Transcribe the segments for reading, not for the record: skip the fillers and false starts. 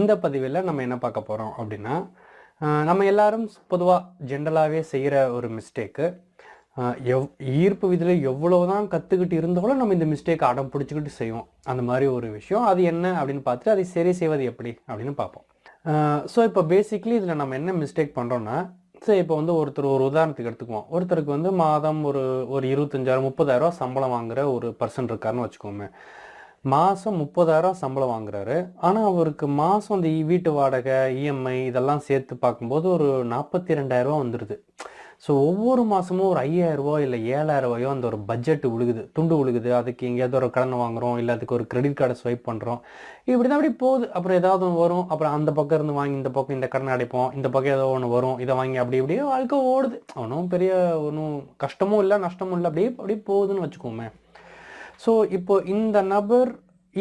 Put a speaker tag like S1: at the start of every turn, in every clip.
S1: இந்த பதிவில் நம்ம என்ன பார்க்க போகிறோம் அப்படின்னா, நம்ம எல்லாரும் பொதுவாக ஜென்ரலாகவே செய்கிற ஒரு மிஸ்டேக்கு, ஈர்ப்பு விதியில் எவ்வளோ தான் கற்றுக்கிட்டு இருந்தாலும் நம்ம இந்த மிஸ்டேக்கை அடம் பிடிச்சிக்கிட்டு செய்வோம். அந்த மாதிரி ஒரு விஷயம். அது என்ன அப்படின்னு பார்த்துட்டு அதை சரி செய்வது எப்படி அப்படின்னு பார்ப்போம். ஸோ இப்போ பேசிக்லி இதில் நம்ம என்ன மிஸ்டேக் பண்ணுறோன்னா, சரி இப்போ வந்து ஒருத்தர் ஒரு உதாரணத்துக்கு எடுத்துக்குவோம். ஒருத்தருக்கு வந்து மாதம் ஒரு 25,000 30,000 சம்பளம் வாங்குகிற ஒரு பர்சன் இருக்காருன்னு வச்சுக்கோமே. மாதம் 30,000 சம்பளம் வாங்குறாரு. ஆனால் அவருக்கு மாதம் இந்த வீட்டு வாடகை, இஎம்ஐ இதெல்லாம் சேர்த்து பார்க்கும்போது ஒரு 42,000 வந்துடுது. ஸோ ஒவ்வொரு மாதமும் ஒரு 5,000 இல்லை 7,000 அந்த ஒரு பட்ஜெட் துண்டு விழுகுது. அதுக்கு எங்கேயாவது ஒரு கடன் வாங்குகிறோம், இல்லை அதுக்கு ஒரு கிரெடிட் கார்டை ஸ்வைப் பண்ணுறோம். இப்படி தான் அப்படி போகுது. அப்புறம் ஏதாவது ஒன்று வரும், அப்புறம் அந்த பக்கம் இருந்து வாங்கி இந்த பக்கம் இந்த கடனை அடைப்போம், இந்த பக்கம் ஏதோ ஒன்று வரும், இதை வாங்கி அப்படி இப்படியே வாழ்க்கை ஓடுது. ஒன்றும் பெரிய ஒன்றும் கஷ்டமும் இல்லை நஷ்டமும் இல்லை, அப்படியே போகுதுன்னு வச்சுக்கோமே. ஸோ இப்போ இந்த நபர்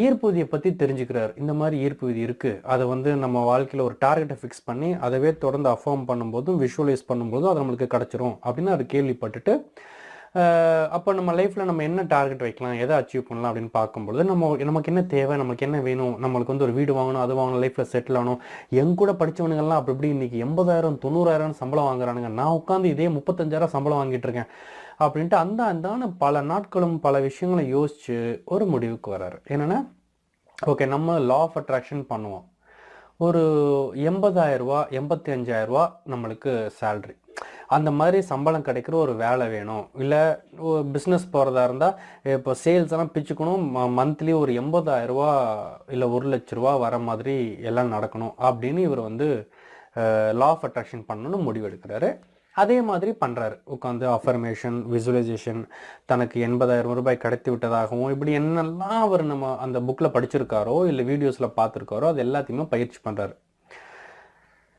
S1: ஈர்ப்பு விதியை பற்றி தெரிஞ்சுக்கிறார். இந்த மாதிரி ஈர்ப்பு விதி இருக்குது, அதை வந்து நம்ம வாழ்க்கையில் ஒரு டார்கெட்டை ஃபிக்ஸ் பண்ணி அதவே தொடர்ந்து அஃபார்ம் பண்ணும்போதும் விஷுவலைஸ் பண்ணும்போதும் அது நம்மளுக்கு கிடச்சிரும் அப்படின்னு அது கேள்விப்பட்டுட்டு, அப்போ நம்ம லைஃப்பில் நம்ம என்ன டார்கெட் வைக்கலாம், எதை அச்சீவ் பண்ணலாம் அப்படின்னு பார்க்கும்பொழுது நமக்கு என்ன தேவை, நம்மளுக்கு என்ன வேணும், நம்மளுக்கு வந்து ஒரு வீடு வாங்கணும், அது வாங்கணும், லைஃப்பில் செட்டில் ஆகணும். என் கூட படித்தவனுங்கள்லாம் அப்படி இப்படி இன்றைக்கி 80,000 90,000 சம்பளம் வாங்குறானுங்க, நான் உட்காந்து இதே 35,000 சம்பளம் வாங்கிட்டு இருக்கேன் அப்படின்ட்டு அந்தான பல நாட்களும் பல விஷயங்களை யோசித்து ஒரு முடிவுக்கு வர்றாரு. என்னென்னா, ஓகே நம்ம லா ஆஃப் அட்ராக்ஷன் பண்ணுவோம். ஒரு 80,000 85,000 நம்மளுக்கு சேல்ரி, அந்த மாதிரி சம்பளம் கிடைக்கிற ஒரு வேலை வேணும். இல்லை பிஸ்னஸ் போகிறதா இருந்தால் இப்போ சேல்ஸ் எல்லாம் பிச்சுக்கணும், மந்த்லி ஒரு 80,000 இல்லை 1,00,000 வர மாதிரி எல்லாம் நடக்கணும் அப்படின்னு இவர் வந்து லா ஆஃப் அட்ராக்ஷன் பண்ணணும்னு முடிவெடுக்கிறாரு. அதே மாதிரி பண்ணுறாரு. உட்காந்து அஃபர்மேஷன், விசுவலைசேஷன், தனக்கு 80,000 ரூபாய் கிடைத்து விட்டதாகவும் இப்படி என்னெல்லாம் அவர் நம்ம அந்த புக்கில் படிச்சிருக்காரோ இல்லை வீடியோஸில் பார்த்துருக்காரோ அது எல்லாத்தையுமே பயிற்சி பண்ணுறாரு.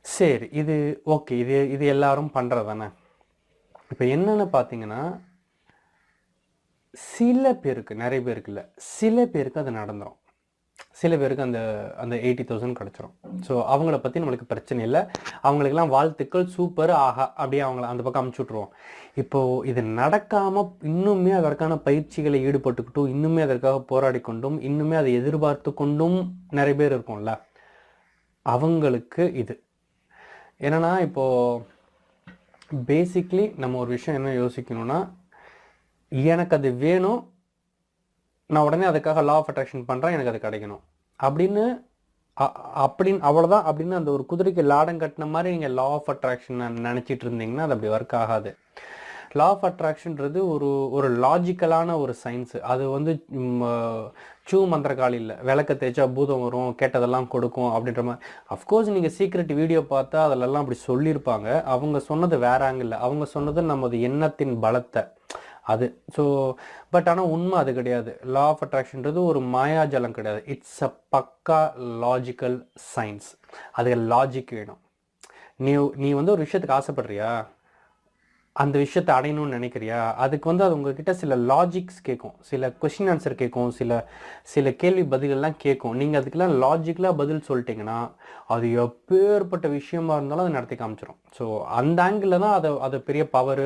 S1: சரி, இது ஓகே, இது எல்லாரும் பண்ணுறது தானே. இப்போ என்னென்னு பார்த்தீங்கன்னா, சில பேருக்கு, நிறைய பேருக்கு இல்லை, சில பேருக்கு அது நடந்துடும். சில பேருக்கு அந்த 80,000 கிடச்சிரும். ஸோ அவங்கள பற்றி நம்மளுக்கு பிரச்சனை இல்லை, அவங்களுக்கெல்லாம் வாழ்த்துக்கள், சூப்பர், ஆஹா அப்படியே அவங்கள அந்த பக்கம் அமுச்சு விட்ருவோம். இப்போது இது நடக்காமல் இன்னுமே அதற்கான பயிற்சிகளை ஈடுபட்டுக்கிட்டும், இன்னுமே அதற்காக போராடி கொண்டும், இன்னுமே அதை எதிர்பார்த்து கொண்டும் நிறைய பேர் இருக்கும்ல, அவங்களுக்கு இது என்னென்னா, இப்போது பேசிக்லி நம்ம ஒரு விஷயம் என்ன யோசிக்கணும்னா, எனக்கு அது வேணும், நான் உடனே அதுக்காக லா ஆஃப் அட்ராக்ஷன் பண்ணுறேன், எனக்கு அது கிடைக்கணும் அப்படின்னு அவ்வளோதான் அப்படின்னு அந்த ஒரு குதிரைக்கு லாடம் கட்டின மாதிரி நீங்கள் லா ஆஃப் அட்ராக்ஷன் நினச்சிட்டு இருந்தீங்கன்னா அது அப்படி ஒர்க் ஆகாது. லா ஆஃப் அட்ராக்ஷன்றது ஒரு லாஜிக்கலான ஒரு சயின்ஸு. அது வந்து மந்திரக்காளி இல்லை, விளக்க தேய்ச்சா பூதம் வரும், கேட்டதெல்லாம் கொடுக்கும் அப்படின்ற மாதிரி. அஃப்கோர்ஸ் நீங்கள் சீக்ரெட் வீடியோ பார்த்தா அதிலெல்லாம் அப்படி சொல்லியிருப்பாங்க. அவங்க சொன்னது வேற ஆங்கிள், அவங்க சொன்னது நமது எண்ணத்தின் பலத்தை அது. ஸோ பட் ஆனால் உண்மை அது கிடையாது. லா ஆஃப் அட்ராக்ஷன்றது ஒரு மாயாஜலம் கிடையாது. இட்ஸ் அ பக்கா லாஜிக்கல் சயின்ஸ். அது லாஜிக் வேணும். நீ வந்து ஒரு விஷயத்துக்கு ஆசைப்படுறியா, அந்த விஷயத்தை அடையணும்னு நினைக்கிறியா, அதுக்கு வந்து அது உங்ககிட்ட சில லாஜிக்ஸ் கேட்கும், சில கொஸ்டின் ஆன்சர் கேட்கும், சில கேள்வி பதிலெல்லாம் கேட்கும். நீங்கள் அதுக்கெல்லாம் லாஜிக்கலாக பதில் சொல்லிட்டீங்கன்னா அது எப்பேற்பட்ட விஷயமா இருந்தாலும் அதை நடத்தி காமிச்சிடும். ஸோ அந்த ஆங்கிளில் தான் அதை பெரிய பவரு,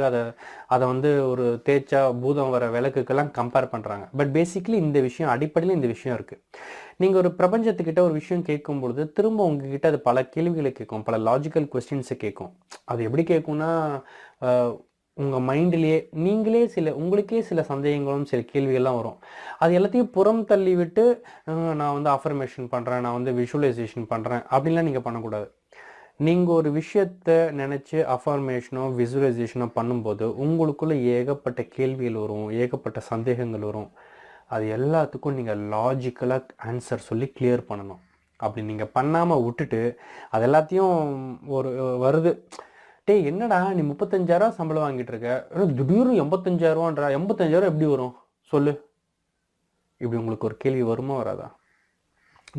S1: அதை வந்து ஒரு தேய்ச்சா பூதம் வர விளக்குக்கெல்லாம் கம்பேர் பண்ணுறாங்க. பட் பேசிக்லி இந்த விஷயம் அடிப்படையில் இந்த விஷயம் இருக்குது. நீங்கள் ஒரு பிரபஞ்சத்துக்கிட்ட ஒரு விஷயம் கேட்கும் பொழுது திரும்ப உங்ககிட்ட அது பல கேள்விகளை கேட்கும், பல லாஜிக்கல் கொஸ்டின்ஸை கேட்கும். அது எப்படி கேட்கும்னா, உங்கள் மைண்ட்லேயே நீங்களே உங்களுக்கே சில சந்தேகங்களும் சில கேள்விகள்லாம் வரும். அது எல்லாத்தையும் புறம் தள்ளி விட்டு நான் வந்து அஃபர்மேஷன் பண்ணுறேன், நான் வந்து விஷுவலைசேஷன் பண்ணுறேன் அப்படின்லாம் நீங்கள் பண்ணக்கூடாது. நீங்கள் ஒரு விஷயத்தை நினச்சி அஃபர்மேஷனோ விசுவலைசேஷனோ பண்ணும்போது உங்களுக்குள்ளே ஏகப்பட்ட கேள்விகள் வரும், ஏகப்பட்ட சந்தேகங்கள் வரும். அது எல்லாத்துக்கும் நீங்கள் லாஜிக்கலாக ஆன்சர் சொல்லி கிளியர் பண்ணணும். அப்படி நீங்கள் பண்ணாமல் விட்டுட்டு அது எல்லாத்தையும் ஒரு வருது, டேய் என்னடா நீ 35,000 சம்பளம் வாங்கிட்டு இருக்க, திடீர்னு 85,000 85,000 எப்படி வரும் சொல்லு, இப்படி உங்களுக்கு ஒரு கேள்வி வருமா வராதா?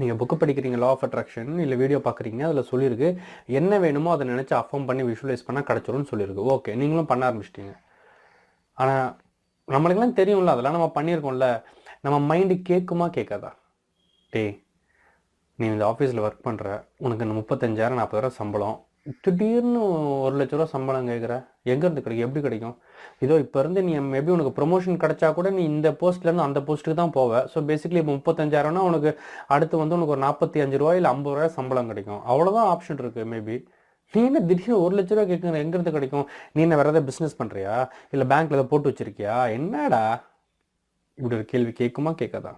S1: நீங்கள் புக்கு படிக்கிறீங்க, லா ஆஃப் அட்ராக்ஷன், இல்லை வீடியோ பார்க்குறீங்க, அதில் சொல்லியிருக்கு என்ன வேணுமோ அதை நினச்சி அஃபார்ம் பண்ணி விஷுவலைஸ் பண்ணால் கிடச்சிரும்னு சொல்லியிருக்கு. ஓகே, நீங்களும் பண்ண ஆரம்பிச்சிட்டிங்க. ஆனால் நம்மளுக்கெல்லாம் தெரியும்ல, அதெல்லாம் நம்ம பண்ணியிருக்கோம்ல. நம்ம மைண்டு கேட்குமா கேட்காதா? டேய் நீ இந்த ஆஃபீஸில் ஒர்க் பண்ணுற, உனக்கு இந்த 35,000 40,000 சம்பளம், திடீர்னு 1,00,000 சம்பளம் கேட்குற, எங்கேருந்து கிடைக்கும், எப்படி கிடைக்கும்? இதோ இப்போ இருந்து நீ மேபி உனக்கு ப்ரொமோஷன் கிடைச்சா கூட நீ இந்த போஸ்ட்லேருந்து அந்த போஸ்ட்டுக்கு தான் போவ. ஸோ பேசிக்கலி இப்போ 35,000னா உனக்கு அடுத்து வந்து உனக்கு ஒரு 45 ரூபா இல்லை 50 ரூபாய் சம்பளம் கிடைக்கும். அவ்வளோதான் ஆப்ஷன் இருக்குது மேபி. நீ என்ன திடீர்னு 1,00,000 கேட்குற, எங்கேருந்து கிடைக்கும்? நீ என்ன வேறு ஏதாவது பிஸ்னஸ் பண்ணுறியா, இல்லை பேங்க்கில் ஏதாவது போட்டு வச்சிருக்கியா, என்னடா இப்படி ஒரு கேள்வி கேட்குமா கேட்காதா?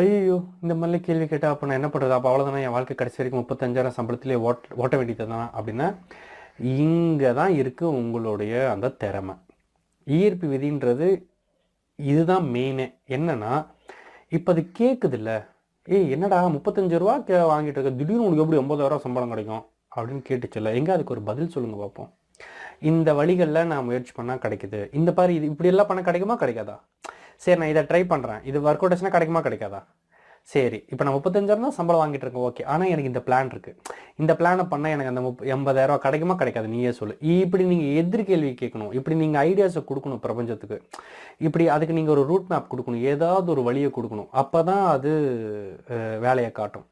S1: ஐயோ இந்த மாதிரிலாம் கேள்வி கேட்டால் அப்போ நான் என்ன பண்ணுறது, அப்போ அவ்வளோதானே என் வாழ்க்கை கடைசி வரைக்கும் 35,000 சம்பளத்திலே ஓட்ட வேண்டியது தான் அப்படின்னா, இங்கே தான் இருக்குது உங்களுடைய அந்த திறமை. ஈர்ப்பு விதின்றது இதுதான் மெயினே. என்னன்னா இப்போ அது கேட்குதுல்ல, ஏய் என்னடா 35 ரூபா வாங்கிட்டு இருக்க, திடீர்னு உனக்கு எப்படி 50,000 சம்பளம் கிடைக்கும் அப்படின்னு கேட்டுச்சுல்ல, எங்கே அதுக்கு ஒரு பதில் சொல்லுங்கள் பார்ப்போம். இந்த வழிகளில் நான் முயற்சி பண்ணால் கிடைக்குது, இந்த பாரு இது இப்படியெல்லாம் பண்ண கிடைக்குமா கிடைக்காதா, சரி நான் இதை ட்ரை பண்ணுறேன், இது ஒர்க் அவுட் ஆச்சுன்னா கிடைக்குமா கிடைக்காதா, சரி இப்போ நான் 35,000 தான் சம்பளம் வாங்கிட்டு இருக்கேன், ஓகே, ஆனால் எனக்கு இந்த பிளான் இருக்குது, இந்த பிளானை பண்ணால் எனக்கு அந்த 80,000 கிடைக்குமா கிடைக்காது, நீயே சொல்லு. இப்படி நீங்கள் எதிர்கேள்வி கேட்கணும், இப்படி நீங்கள் ஐடியாஸை கொடுக்கணும் பிரபஞ்சத்துக்கு, இப்படி அதுக்கு நீங்கள் ஒரு ரூட் மேப் கொடுக்கணும், ஏதாவது ஒரு வழியை கொடுக்கணும், அப்போ தான் அது வேலையை காட்டும்.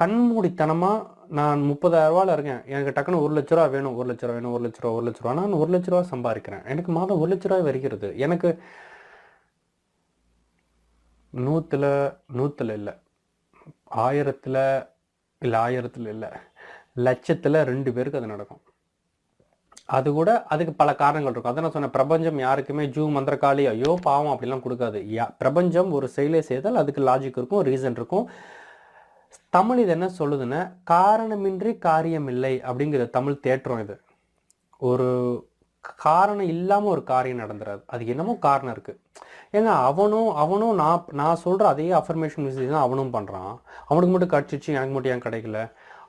S1: கண்மூடித்தனமாக நான் 30,000 இருக்கேன், எனக்கு டக்குன்னு 1,00,000 வேணும், 1,00,000 வேணும், 1,00,000 1,00,000 நான் 1,00,000 சம்பாதிக்கிறேன், எனக்கு மாதம் 1,00,000 வருகிறது, எனக்கு 100 இல்லை, 1000 இல்லை, 1000 இல்லை, லட்சத்தில் 2 பேருக்கு அது நடக்கும். அது கூட அதுக்கு பல காரணங்கள் இருக்கும். அதை நான் சொன்னேன், பிரபஞ்சம் யாருக்குமே ஜூ மந்திரக்காளி ஐயோ பாவம் அப்படிலாம் கொடுக்காது. பிரபஞ்சம் ஒரு செயலை செய்தால் அதுக்கு லாஜிக் இருக்கும், ரீசன் இருக்கும். தமிழ் இது என்ன சொல்லுதுன்னா, காரணமின்றி காரியம் இல்லை அப்படிங்கிற தமிழ் தேற்றம் இது. ஒரு காரணம் இல்லாமல் ஒரு காரியம் நடந்துடாது, அதுக்கு என்னமோ காரணம் இருக்குது. ஏங்க அவனும் நான் சொல்கிற அதே அஃபர்மேஷன் மெசேஜ் தான் அவனும் பண்ணுறான், அவனுக்கு மட்டும் கிடச்சிச்சு எனக்கு மட்டும் ஏன் கிடைக்கல,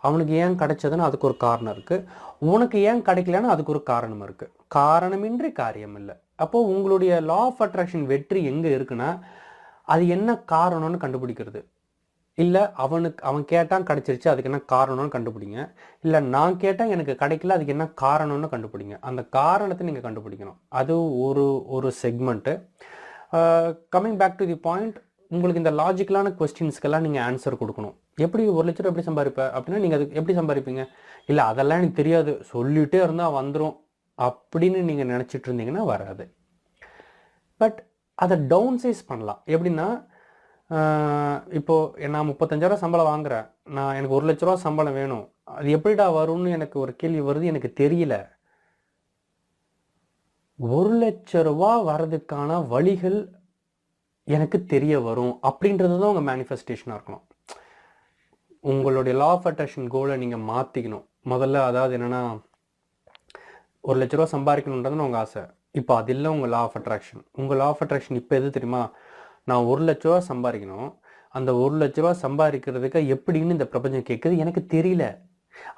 S1: அவனுக்கு ஏன் கிடைச்சதுன்னு அதுக்கு ஒரு காரணம் இருக்குது, உனக்கு ஏன் கிடைக்கலன்னு அதுக்கு ஒரு காரணம் இருக்குது. காரணமின்றி காரியம் இல்லை. அப்போது உங்களுடைய லா ஆஃப் அட்ராக்ஷன் வெற்றி எங்கே இருக்குன்னா, அது என்ன காரணம்னு கண்டுபிடிக்கிறது. இல்லை அவன் கேட்டான் கிடச்சிருச்சு அதுக்கு என்ன காரணம்னு கண்டுபிடிங்க, இல்லை நான் கேட்டால் எனக்கு கிடைக்கல அதுக்கு என்ன காரணம்னு கண்டுபிடிங்க. அந்த காரணத்தை நீங்கள் கண்டுபிடிக்கணும். அது ஒரு segment. Coming back to the point, உங்களுக்கு இந்த லாஜிக்கலான கொஸ்டின்ஸ்க்கெல்லாம் நீங்கள் ஆன்சர் கொடுக்கணும். எப்படி 1,00,000 எப்படி சம்பாதிப்ப அப்படின்னா, நீங்கள் அதுக்கு எப்படி சம்பாதிப்பீங்க, இல்லை அதெல்லாம் எனக்கு தெரியாது சொல்லிகிட்டே இருந்தால் வந்துடும் அப்படின்னு நீங்கள் நினச்சிட்டு இருந்தீங்கன்னா வராது. பட் அதை டவுன் சைஸ் பண்ணலாம். எப்படின்னா, இப்போது நான் 35,000 சம்பளம் வாங்குகிறேன், எனக்கு 1,00,000 சம்பளம் வேணும், அது எப்படிடா வரும்னு எனக்கு ஒரு கேள்வி வருது, எனக்கு தெரியல. 1,00,000 வர்றதுக்கான வழிகள் எனக்கு தெரிய வரும் அப்படின்றது தான் உங்கள் மேனிஃபெஸ்டேஷனாக இருக்கணும். உங்களுடைய லா ஆஃப் அட்ராக்ஷன் கோலை நீங்கள் மாற்றிக்கணும் முதல்ல. அதாவது என்னென்னா, 1,00,000 சம்பாதிக்கணுன்றது உங்கள் ஆசை. இப்போ அது இல்லை உங்கள் லா ஆஃப் அட்ராக்ஷன். உங்கள் லா ஆஃப் அட்ராக்ஷன் இப்போ எது தெரியுமா, நான் 1,00,000 சம்பாதிக்கணும், அந்த 1,00,000 சம்பாதிக்கிறதுக்கு எப்படின்னு இந்த பிரபஞ்சம் கேட்குது, எனக்கு தெரியல,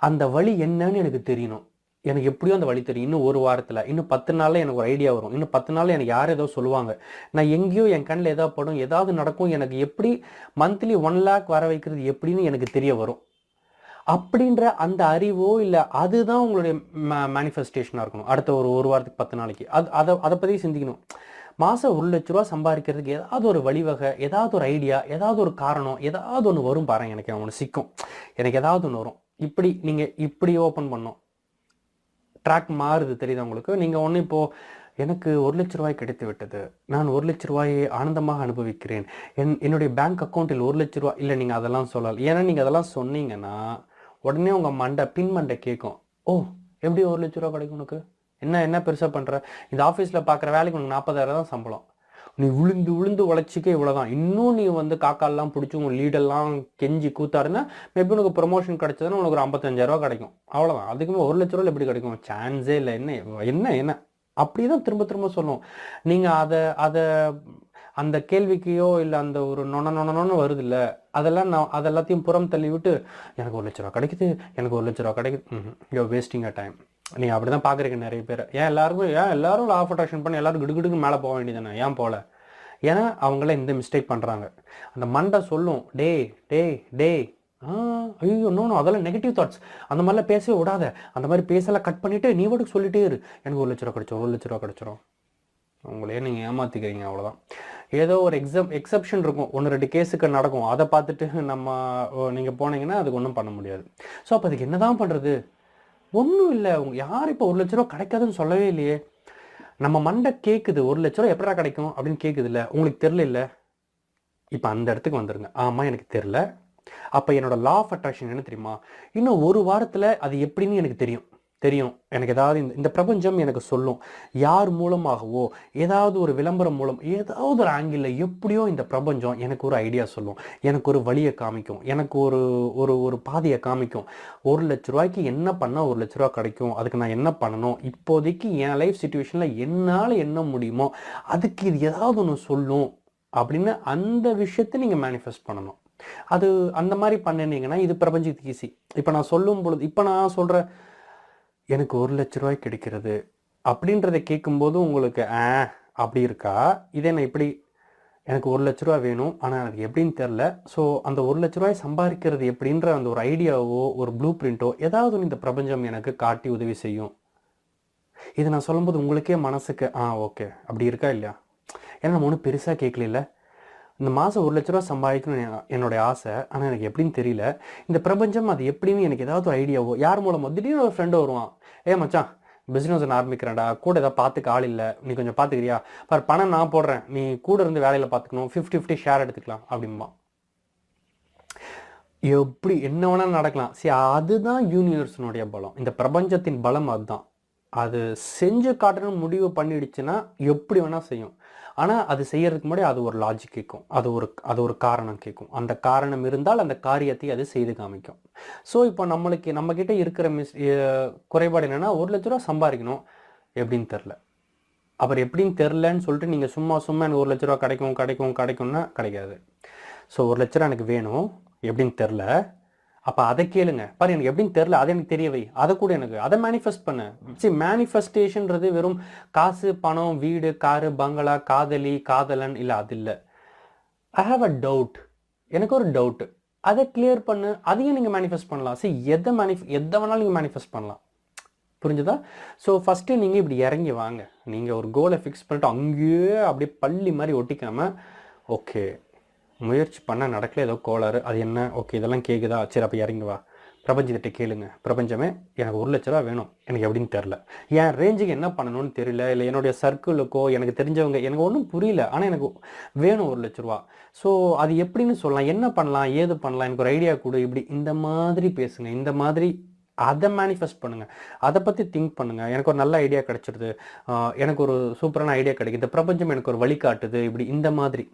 S1: அந்த வழி என்னன்னு எனக்கு தெரியணும். எனக்கு எப்படியும் அந்த வழி தெரியும். இன்னும் ஒரு வாரத்தில், இன்னும் 10 நாளில் எனக்கு ஒரு ஐடியா வரும், இன்னும் 10 நாளில் எனக்கு யார் ஏதோ சொல்லுவாங்க, நான் எங்கேயோ என் கண்ணில் ஏதாவது படும், ஏதாவது நடக்கும், எனக்கு எப்படி மந்த்லி 1 lakh வர வைக்கிறது எப்படின்னு எனக்கு தெரிய வரும். அப்படின்ற அந்த அறிவோ இல்லை, அதுதான் உங்களுடைய மேனிஃபெஸ்டேஷனாக இருக்கணும். அடுத்த ஒரு வாரத்துக்கு 10 நாளைக்கு அதை பற்றி சிந்திக்கணும். மாதம் 1,00,000 சம்பாதிக்கிறதுக்கு ஏதாவது ஒரு வழிவகை, ஏதாவது ஒரு ஐடியா, ஏதாவது ஒரு காரணம், ஏதாவது ஒன்று வரும் பாருங்க. எனக்கு ஒன்று சிக்கும், எனக்கு ஏதாவது ஒன்று வரும். இப்படி நீங்கள் இப்படி ஓப்பன் பண்ணோம், ட்ராக் மாறுது தெரியுது உங்களுக்கு. நீங்கள் ஒன்று இப்போது எனக்கு 1,00,000 கிடைத்து விட்டது, நான் 1,00,000 ஆனந்தமாக அனுபவிக்கிறேன், என்னுடைய பேங்க் அக்கௌண்ட்டில் 1,00,000 இல்லை, நீங்கள் அதெல்லாம் சொல்லலாம். ஏன்னா நீங்கள் அதெல்லாம் சொன்னீங்கன்னா உடனே உங்கள் பின் மண்டை கேட்கும், ஓ எப்படி 1,00,000 கிடைக்கும் உனக்கு, என்ன பெருசாக பண்ணுற, இந்த ஆஃபீஸில் பார்க்குற வேலைக்கு உனக்கு 40,000 தான் சம்பளம், நீ விழுந்து உழைச்சிக்க இவ்வளோதான், இன்னும் நீ வந்து காக்காலெலாம் பிடிச்சி உங்கள் லீடெல்லாம் கெஞ்சி கூத்தாருன்னா மேபி உனக்கு ப்ரொமோஷன் கிடைச்சதுன்னா உனக்கு ஒரு 55,000 கிடைக்கும், அவ்வளோதான். அதுக்குமே 1,00,000 எப்படி கிடைக்கும், சான்ஸே இல்லை. என்ன அப்படி தான் திரும்ப சொல்லும். நீங்கள் அதை அந்த கேள்விக்கையோ இல்லை அந்த ஒரு நொன்னு வருது இல்லை, அதெல்லாத்தையும் புறம் தள்ளி விட்டு எனக்கு 1,00,000 கிடைக்குது, எனக்கு 1,00,000 கிடைக்குது, யூ வேஸ்டிங் அ டைம். நீங்கள் அப்படி தான் பார்க்குறீங்க நிறைய பேர். எல்லாரும் லா ஆஃப் அட்ராக்ஷன் பண்ணி எல்லாரும் கிடுகிடுக்கு மேலே போக வேண்டியதானே, ஏன் போகல? ஏன்னா அவங்கள இந்த மிஸ்டேக் பண்ணுறாங்க. அந்த மண்டை சொல்லும், டே ஐயோ இன்னொன்று அதெல்லாம் நெகட்டிவ் தாட்ஸ், அந்த மாதிரிலாம் பேசவே விடாத, அந்த மாதிரி பேசலாம் கட் பண்ணிவிட்டு நீ வாட்டுக்கு சொல்லிட்டே இரு, எனக்கு 1,00,000 கிடைச்சிரும், 1,00,000 கிடைச்சிரும். உங்களே நீங்கள் ஏமாற்றிக்கிறீங்க, அவ்வளோதான். ஏதோ ஒரு எக்ஸப்ஷன் இருக்கும், 1-2 கேஸுக்கு நடக்கும். அதை பார்த்துட்டு நீங்கள் போனீங்கன்னா அதுக்கு ஒன்றும் பண்ண முடியாது. ஸோ அப்போ அதுக்கு என்ன தான் பண்ணுறது? ஒன்றும் இல்லை. யார் இப்போ 1 லட்ச ரூபா கிடைக்காதுன்னு சொல்லவே இல்லையே. நம்ம மண்டை கேட்குது, 1 லட்ச ரூபா எப்படா கிடைக்கும் அப்படின்னு கேட்குது இல்லை, உங்களுக்கு தெரில இல்லை. இப்போ அந்த இடத்துக்கு வந்துடுங்க. ஆமாம் எனக்கு தெரில. அப்போ என்னோட லா ஆஃப் அட்ராக்ஷன் என்ன தெரியுமா? இன்னும் 1 வாரத்தில் அது எப்படின்னு எனக்கு தெரியும். எனக்கு ஏதாவது இந்த பிரபஞ்சம் எனக்கு சொல்லும். யார் மூலமாகவோ, ஏதாவது ஒரு விளம்பரம் மூலம், ஏதாவது ஒரு ஆங்கிளில் எப்படியோ இந்த பிரபஞ்சம் எனக்கு ஒரு ஐடியா சொல்லும், எனக்கு ஒரு வழியை காமிக்கும், எனக்கு ஒரு ஒரு ஒரு பாதையை காமிக்கும். 1 லட்ச ரூபாய்க்கு என்ன பண்ணால் 1 லட்ச ரூபா கிடைக்கும், அதுக்கு நான் என்ன பண்ணணும், இப்போதைக்கு என் லைஃப் சிச்சுவேஷனில் என்னால் என்ன முடியுமோ அதுக்கு இது ஏதாவது ஒன்று சொல்லும் அப்படின்னு அந்த விஷயத்தை நீங்கள் மேனிஃபெஸ்ட் பண்ணணும். அது அந்த மாதிரி பண்ணினீங்கன்னா இது பிரபஞ்சத்துக்கு ஈஸி. இப்போ நான் சொல்லும் பொழுது, இப்போ நான் சொல்கிற எனக்கு 1 லட்ச ரூபாய் கிடைக்கிறது அப்படின்றத கேட்கும்போது உங்களுக்கு அப்படி இருக்கா? இதே நான் இப்படி எனக்கு 1 லட்ச ரூபா வேணும், ஆனால் எனக்கு எப்படின்னு தெரில, ஸோ அந்த 1 லட்ச ரூபாய் சம்பாதிக்கிறது எப்படின்ற அந்த ஒரு ஐடியாவோ ஒரு ப்ளூ பிரிண்ட்டோ ஏதாவது இந்த பிரபஞ்சம் எனக்கு காட்டி உதவி செய்யும். இது நான் சொல்லும்போது உங்களுக்கே மனசுக்கு ஓகே அப்படி இருக்கா இல்லையா? ஏன்னா நம்ம ஒன்றும் பெருசாக கேட்கல. இந்த மாதம் 1 லட்ச ரூபா சம்பாதிக்கணும்னு என்னுடைய ஆசை, ஆனால் எனக்கு எப்படின்னு தெரியல. இந்த பிரபஞ்சம் அது எப்படின்னு எனக்கு ஏதாவது ஐடியாவோ, யார் மூலமோ, திடீர்னு ஒரு ஃப்ரெண்டு வருவான், மச்சான் பிஸ்னஸ் ஒன்று ஆரம்பிக்கிறேன்டா, கூட ஏதாவது பார்த்துக்க ஆள் இல்லை, நீ கொஞ்சம் பார்த்துக்கிறியா, பணம் நான் போடுறேன், நீ கூட இருந்து வேலையில் பார்த்துக்கணும், 50-50 ஷேர் எடுத்துக்கலாம் அப்படிம்பா. எப்படி என்ன வேணாலும் நடக்கலாம். சரி, அதுதான் யூனிவர்ஸினுடைய பலம், இந்த பிரபஞ்சத்தின் பலம். அதுதான் அது செஞ்சு காட்டணும்னு முடிவு பண்ணிடுச்சுன்னா எப்படி வேணால் செய்யும். ஆனால் அது செய்யறதுக்கு முன்னாடி அது ஒரு லாஜிக் கேட்கும், அது ஒரு காரணம் கேட்கும். அந்த காரணம் இருந்தால் அந்த காரியத்தை அது செய்து காமிக்கும். ஸோ இப்போ நம்மக்கிட்ட இருக்கிற குறைபாடு என்னென்னா 1 லட்ச ரூபா சம்பாதிக்கணும், எப்படின்னு தெரில. அப்புறம் எப்படின்னு தெரிலன்னு சொல்லிட்டு நீங்கள் சும்மா எனக்கு 1 லட்ச ரூபா கிடைக்கும்னா கிடைக்காது. ஸோ 1 லட்ச ரூபா எனக்கு வேணும், எப்படின்னு தெரில. அப்போ அதை கேளுங்க. பாரு, எனக்கு எப்படின்னு தெரில, அதை எனக்கு தெரியவை, அதை கூட எனக்கு அதை மேனிஃபெஸ்ட் பண்ண. சரி, மேனிஃபெஸ்டேஷன்றது வெறும் காசு, பணம், வீடு, காரு, பங்களா, காதலி, காதலன் இல்லை, அது இல்லை. ஐ ஹாவ் அ டவுட், எனக்கு ஒரு டவுட்டு, அதை கிளியர் பண்ணு, அதையும் நீங்கள் மேனிஃபெஸ்ட் பண்ணலாம். சரி, எதை வேணாலும் நீங்கள் மேனிஃபெஸ்ட் பண்ணலாம். புரிஞ்சுதா? ஸோ ஃபஸ்ட்டு நீங்கள் இப்படி இறங்கி வாங்க. நீங்கள் ஒரு கோலை ஃபிக்ஸ் பண்ணிட்டு அங்கேயே அப்படியே பள்ளி மாதிரி ஒட்டிக்காமல், ஓகே முயற்சி பண்ண நடக்கல, ஏதோ கோளாறு, அது என்ன, ஓகே இதெல்லாம் கேட்குதா, சரி அப்போ இறங்கி வா, பிரபஞ்சத்திட்ட கேளுங்க. பிரபஞ்சமே எனக்கு 1 லட்ச ரூபா வேணும், எனக்கு எப்படின்னு தெரில, என் ரேஞ்சுக்கு என்ன பண்ணணும்னு தெரியல, இல்லை என்னுடைய சர்க்கிளுக்கோ எனக்கு தெரிஞ்சவங்க எனக்கு ஒன்றும் புரியல, ஆனால் எனக்கு வேணும் 1 லட்ச ரூபா. ஸோ அது எப்படின்னு சொல்லலாம், என்ன பண்ணலாம், ஏது பண்ணலாம், எனக்கு ஒரு ஐடியா கொடு, இப்படி இந்த மாதிரி பேசுங்க. இந்த மாதிரி அதை மேனிஃபெஸ்ட் பண்ணுங்கள், அதை பற்றி திங்க் பண்ணுங்கள். எனக்கு ஒரு நல்ல ஐடியா கிடச்சிடுது, எனக்கு ஒரு சூப்பரான ஐடியா கிடைக்குது, பிரபஞ்சம் எனக்கு ஒரு வழி காட்டுது, இப்படி இந்த மாதிரி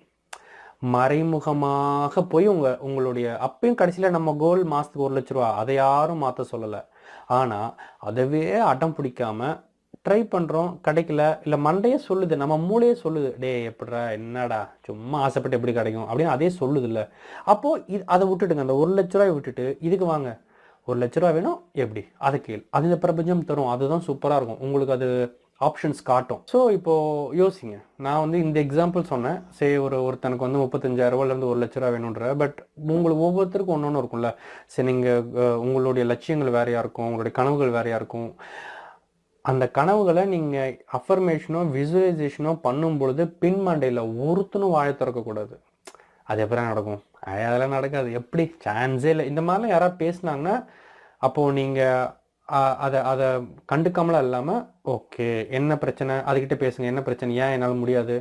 S1: மறைமுகமாக போய் உங்களுடைய அப்பயும் கடைசியில் நம்ம கோல் மாதத்துக்கு 1 லட்ச ரூபா, அதை யாரும் மாற்ற சொல்லலை. ஆனால் அதவே அடம் பிடிக்காமல் ட்ரை பண்ணுறோம், கிடைக்கல, இல்லை மண்டையே சொல்லுது, நம்ம மூளையே சொல்லுது, எப்படிடா என்னடா சும்மா ஆசைப்பட்டு எப்படி கிடைக்கும் அப்படின்னு அதே சொல்லுது இல்லை. அப்போது அதை விட்டுட்டுங்க, அந்த 1 லட்ச ரூபாய் விட்டுட்டு இதுக்கு வாங்க, 1 லட்ச ரூபா வேணும், எப்படி, அதை கேள், அது இந்த பிரபஞ்சம் தரும், அதுதான் சூப்பராக இருக்கும், உங்களுக்கு அது ஆப்ஷன்ஸ் காட்டும். ஸோ இப்போது யோசிங்க, நான் இந்த எக்ஸாம்பிள் சொன்னேன். சரி, ஒருத்தனுக்கு 35,000 ரூபாயிலேருந்து 1 லட்ச ரூபா வேணுன்ற, பட் உங்களுக்கு ஒவ்வொருத்தருக்கும் ஒன்று இருக்கும்ல. சரி, நீங்கள் உங்களுடைய லட்சியங்கள் வேறையாக இருக்கும், உங்களுடைய கனவுகள் வேறையாக இருக்கும். அந்த கனவுகளை நீங்கள் அஃபர்மேஷனோ விசுவலைசேஷனோ பண்ணும் பொழுது பின்மண்டையில் ஒருத்தனும் வாயை திறக்கக்கூடாது. அது எப்படி நடக்கும், அதெல்லாம் நடக்காது, எப்படி சான்ஸே இல்லை, இந்த மாதிரிலாம் யாராவது பேசினாங்கன்னா அப்போது நீங்கள் அதை கண்டுக்காமலாம் இல்லாமல், ஓகே என்ன பிரச்சனை, அதுக்கிட்ட பேசுங்க, என்ன பிரச்சனை, ஏன் என்னால் முடியாது,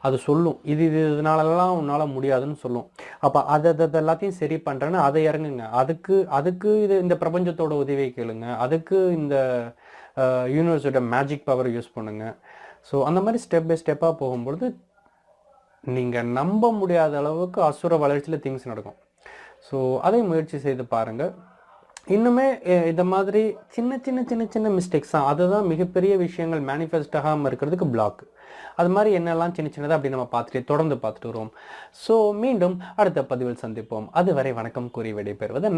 S1: அது சொல்லும், இதனாலலாம் உன்னால் முடியாதுன்னு சொல்லும். அப்போ அதை எல்லாத்தையும் சரி பண்ணுறேன்னு அதை இறங்குங்க. அதுக்கு இந்த பிரபஞ்சத்தோட உதவியை கேளுங்க, அதுக்கு இந்த யூனிவர்ஸோட மேஜிக் பவர் யூஸ் பண்ணுங்க. ஸோ அந்த மாதிரி ஸ்டெப் பை ஸ்டெப்பாக போகும்பொழுது நீங்கள் நம்ப முடியாத அளவுக்கு அசுர வளர்ச்சியில் திங்ஸ் நடக்கும். ஸோ அதை முயற்சி செய்து பாருங்கள். இன்னுமே இந்த மாதிரி சின்ன மிஸ்டேக்ஸ் தான், அதுதான் மிகப்பெரிய விஷயங்கள் மேனிஃபெஸ்ட் ஆகாமல் இருக்கிறதுக்கு பிளாக். அது மாதிரி என்னெல்லாம் சின்னதாக அப்படி நம்ம தொடர்ந்து பார்த்துட்டு வருவோம். ஸோ மீண்டும் அடுத்த பதிவில் சந்திப்போம். அதுவரை வணக்கம் கூறி விடைபெறுவது